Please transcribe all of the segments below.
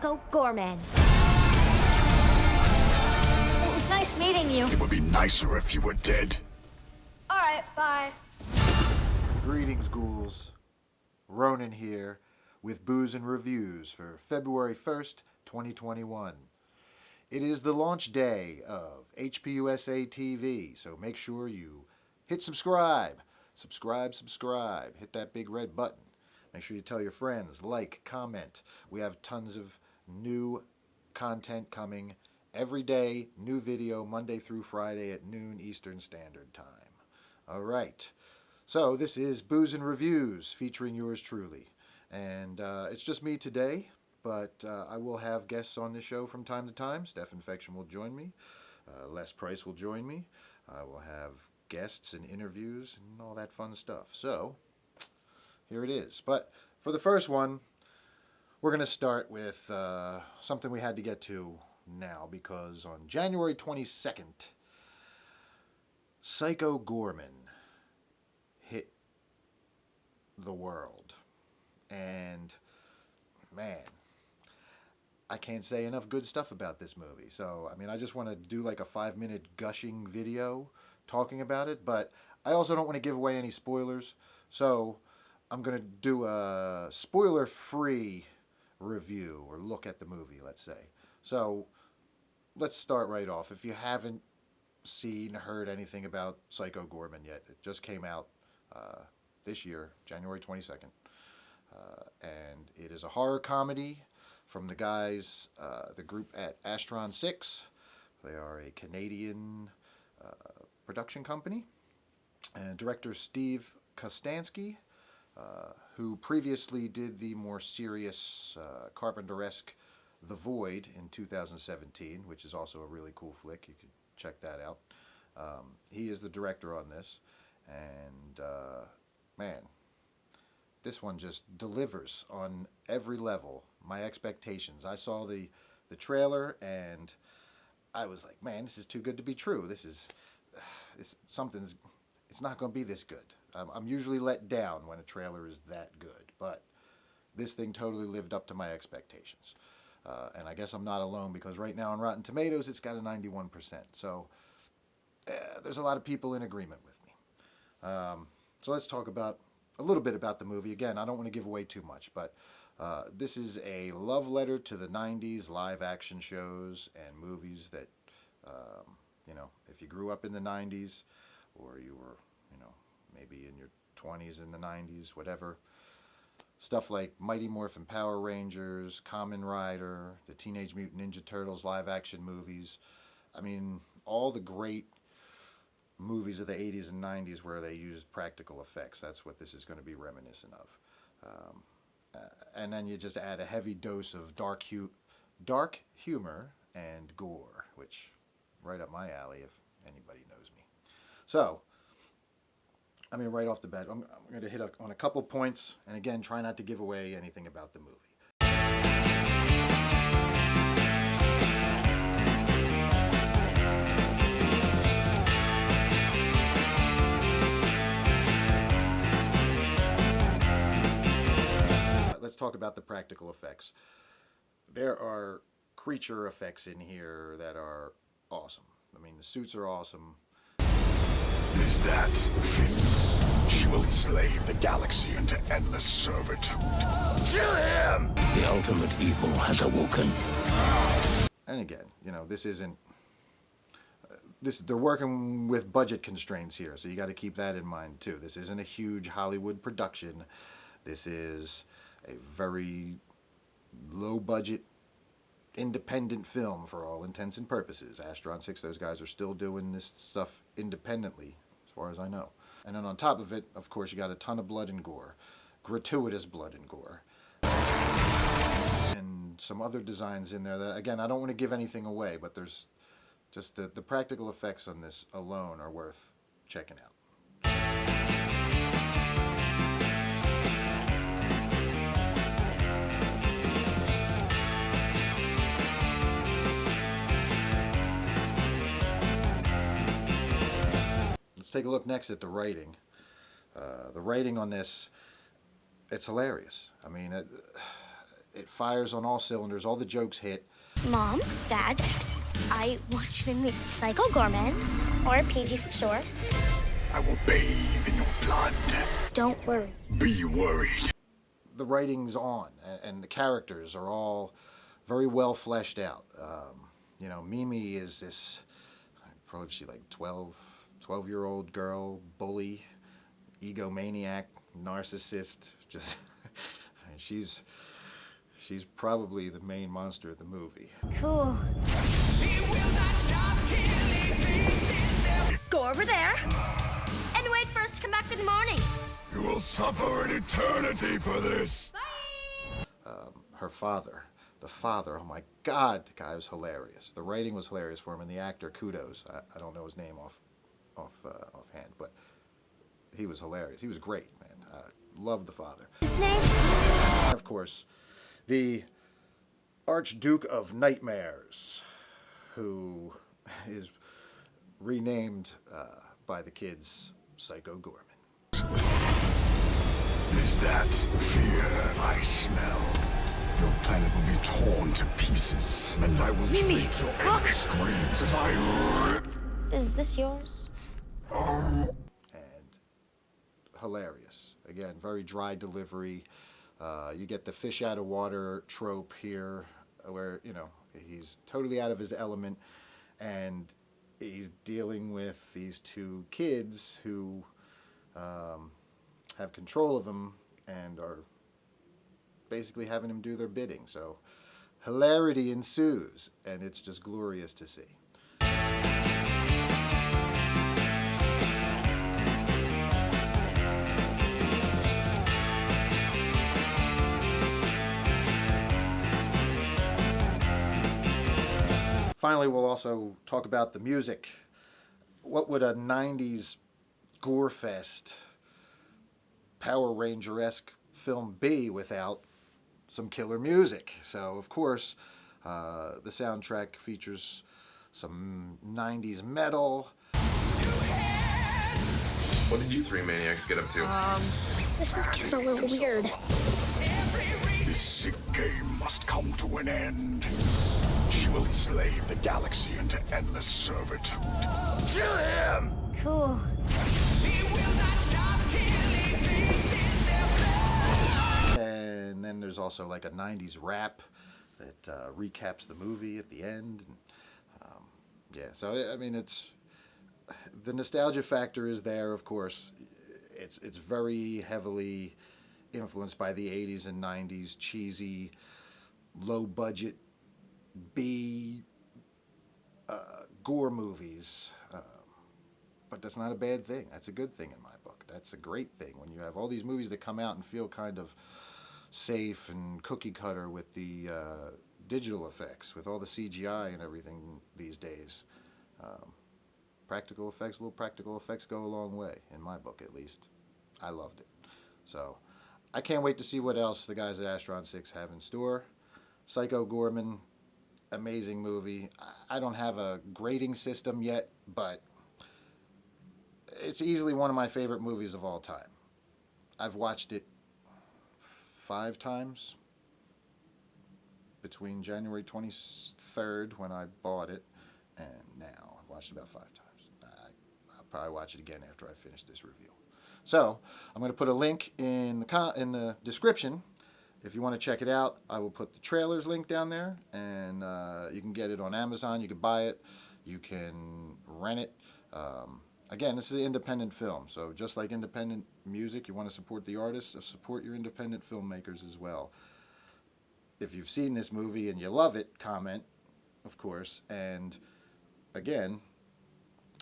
Psycho Goreman. It was nice meeting you. It would be nicer if you were dead. All right, bye. Greetings, ghouls. Ronin here with Booze and Reviews for February 1st, 2021. It is the launch day of HPUSA TV, so make sure you hit subscribe. Subscribe. Hit that big red button. Make sure you tell your friends, like, comment. We have tons of new content coming every day. New video Monday through Friday at noon Eastern Standard Time. All right. So this is Booze and Reviews featuring yours truly. And it's just me today, but I will have guests on this show from time to time. Steph Infection will join me. Les Price will join me. I will have guests and interviews and all that fun stuff. So here it is. But for the first one, we're going to start with something we had to get to now, because on January 22nd, Psycho Goreman hit the world. And man, I can't say enough good stuff about this movie. So, I mean, I just want to do like a 5-minute gushing video talking about it, but I also don't want to give away any spoilers. So I'm going to do a spoiler-free review or look at the movie, let's say. So let's start right off. If you haven't seen, heard anything about Psycho Goreman yet, it just came out this year, January 22nd. And it is a horror comedy from the guys, the group at Astron 6. They are a Canadian production company. And director Steve Kostanski, who previously did the more serious Carpenter-esque The Void in 2017, which is also a really cool flick. You can check that out. He is the director on this. And man, this one just delivers on every level. My expectations. I saw the trailer and I was like, man, this is too good to be true. It's not going to be this good. I'm usually let down when a trailer is that good, but this thing totally lived up to my expectations. And I guess I'm not alone, because right now on Rotten Tomatoes it's got a 91%. So there's a lot of people in agreement with me. So let's talk about a little bit about the movie. Again, I don't want to give away too much, but this is a love letter to the 90s live action shows and movies that, if you grew up in the 90s, or you were, maybe in your 20s in the 90s, whatever. Stuff like Mighty Morphin Power Rangers, Kamen Rider, the Teenage Mutant Ninja Turtles live action movies. I mean, all the great movies of the 80s and 90s where they used practical effects. That's what this is going to be reminiscent of. And then you just add a heavy dose of dark humor and gore, which right up my alley if anybody knows me. So, I mean, right off the bat, I'm going to hit on a couple points, and again, try not to give away anything about the movie. Let's talk about the practical effects. There are creature effects in here that are awesome. I mean, the suits are awesome. Is that? She will enslave the galaxy into endless servitude. Kill him! The ultimate evil has awoken. And again, this isn't... they're working with budget constraints here, so you got to keep that in mind too. This isn't a huge Hollywood production. This is a very low-budget, independent film for all intents and purposes. Astron 6, those guys are still doing this stuff independently, as far as I know. And then on top of it, of course, you got a ton of blood and gore. Gratuitous blood and gore. And some other designs in there that, again, I don't want to give anything away, but there's just the practical effects on this alone are worth checking out. Take a look next at the writing. The writing on this, it's hilarious. I mean, it fires on all cylinders. All the jokes hit. Mom, Dad, I want you to meet Psycho Goreman, or PG for short. I will bathe in your blood. Don't worry. Be worried. The writing's on, and the characters are all very well fleshed out. You know, Mimi is this, probably like 12-year-old girl, bully, egomaniac, narcissist. Just, she's probably the main monster of the movie. Cool. Go over there and wait for us to come back in the morning. You will suffer an eternity for this. Her father, the father, oh my God, the guy was hilarious. The writing was hilarious for him, and the actor, kudos. I don't know his name offhand, but he was hilarious. He was great, man. Loved the father. His name? Of course, the Archduke of Nightmares, who is renamed by the kids Psycho Goreman. Is that fear I smell? Your planet will be torn to pieces, and I will Mimi, treat your look. angry screams as I rip. Is this yours? And hilarious. Again, very dry delivery. You get the fish out of water trope here, where, you know, he's totally out of his element, and he's dealing with these two kids who have control of him and are basically having him do their bidding. So hilarity ensues, and it's just glorious to see. Finally, we'll also talk about the music. What would a 90s gore fest, Power Ranger-esque film be without some killer music? So, of course, the soundtrack features some 90s metal. What did you three maniacs get up to? This is getting a little weird. This sick game must come to an end. She will enslave the galaxy into endless servitude. Kill him! Cool. And then there's also like a 90s rap that recaps the movie at the end. Yeah, so I mean, it's the nostalgia factor is there, of course. It's very heavily influenced by the 80s and 90s cheesy, low budget B gore movies. But that's not a bad thing. That's a good thing in my book. That's a great thing when you have all these movies that come out and feel kind of safe and cookie cutter with the digital effects, with all the CGI and everything these days. Practical effects, little practical effects go a long way, in my book at least. I loved it. So I can't wait to see what else the guys at Astron 6 have in store. Psycho Goreman, amazing movie. I don't have a grading system yet, but it's easily one of my favorite movies of all time. I've watched it 5 times between January 23rd when I bought it and now. I've watched it about 5 times. I'll probably watch it again after I finish this review. So I'm going to put a link in the description. If you want to check it out, I will put the trailers link down there, and you can get it on Amazon. You can buy it. You can rent it. Again, this is an independent film, so just like independent music, you want to support the artists, support your independent filmmakers as well. If you've seen this movie and you love it, comment, of course. And again,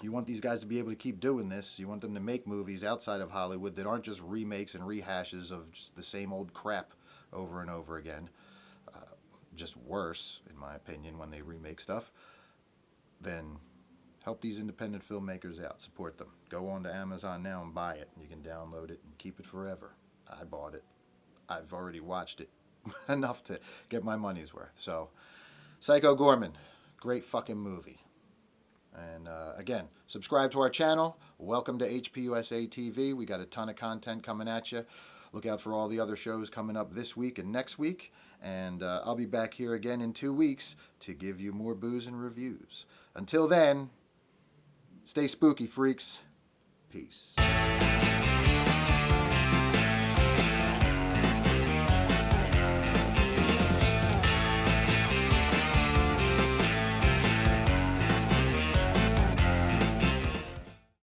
you want these guys to be able to keep doing this. You want them to make movies outside of Hollywood that aren't just remakes and rehashes of just the same old crap over and over again. Just worse, in my opinion, when they remake stuff. Then help these independent filmmakers out. Support them. Go on to Amazon now and buy it. You can download it and keep it forever. I bought it. I've already watched it enough to get my money's worth. So, Psycho Goreman, great fucking movie. And again, subscribe to our channel. Welcome to HPUSA TV. We got a ton of content coming at you. look out for all the other shows coming up this week and next week. And I'll be back here again in 2 weeks to give you more booze and reviews. Until then, stay spooky, freaks. Peace.